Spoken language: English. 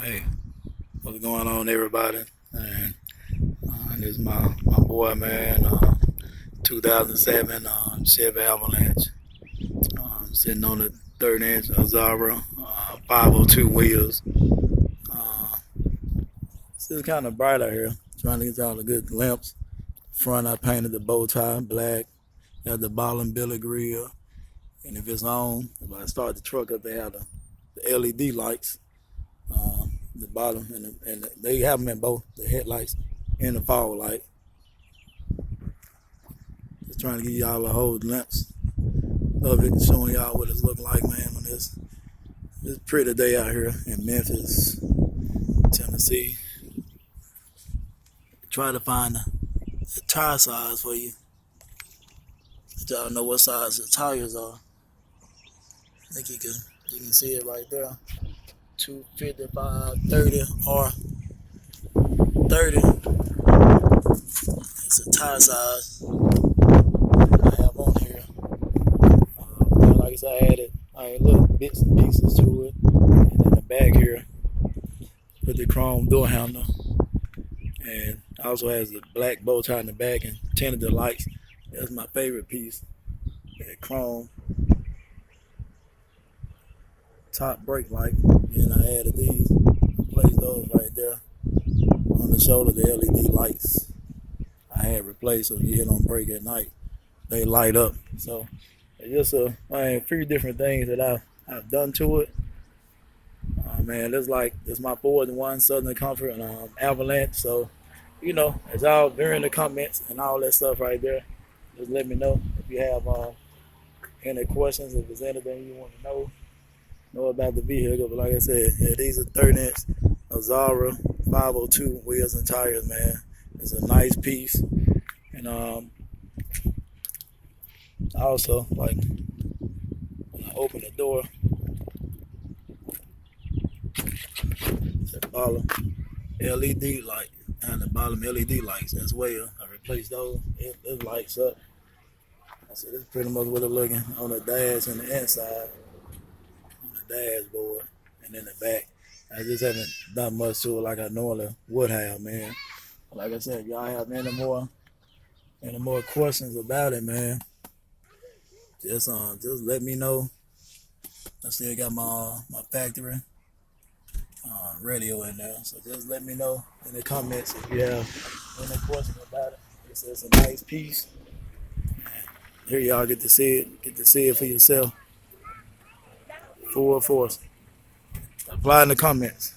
Hey, what's going on, everybody? And this is my boy, man. 2007 Chevy Avalanche. Sitting on the 3rd-inch Azara, 502 wheels. Uh, this is kind of bright out here. Trying to get y'all a good glimpse. Front, I painted the bow tie black. Got the bottom billet grill. And if it's on, if I start the truck up, they have the LED lights. The bottom and they have them in both the headlights and the fog light. Just trying to give y'all a whole glimpse of it, showing y'all what it's looking like, man. On this pretty day out here in Memphis, Tennessee. Try to find the tire size for you. Let y'all know what size the tires are. I think you can see it right there. 255, 30, or 30. It's a tire size I have on here. Like I said, I added little bits and pieces to it. And in the back here, put the chrome door handle. And also has the black bow tie in the back and tinted the lights. That's my favorite piece. That chrome top brake light. And I added these, replaced those right there on the shoulder, the LED lights I had replaced, so if you hit on brake at night, they light up. So it's just a few different things that I've done to it. Man, this my 4-in-1 Southern Comfort and Avalanche. So it's all there in the comments and all that stuff right there. Just let me know if you have any questions, if there's anything you want to know about the vehicle. But like I said, yeah, these are 3rd-inch Azara 502 wheels and tires, man. It's a nice piece. And also, like, when I open the door, the bottom LED light and the bottom LED lights as well. I replaced those. It lights up. I said, this is pretty much what it's looking on the dash and the inside. Dashboard and in the back. I just haven't done much to it like I normally would have, man. Like I said, if y'all have any more questions about it, man, just let me know. I still got my factory radio in there, so just let me know in the comments if you have any questions about it. It's a nice piece. Here y'all get to see it for yourself. Full force. Apply in the comments.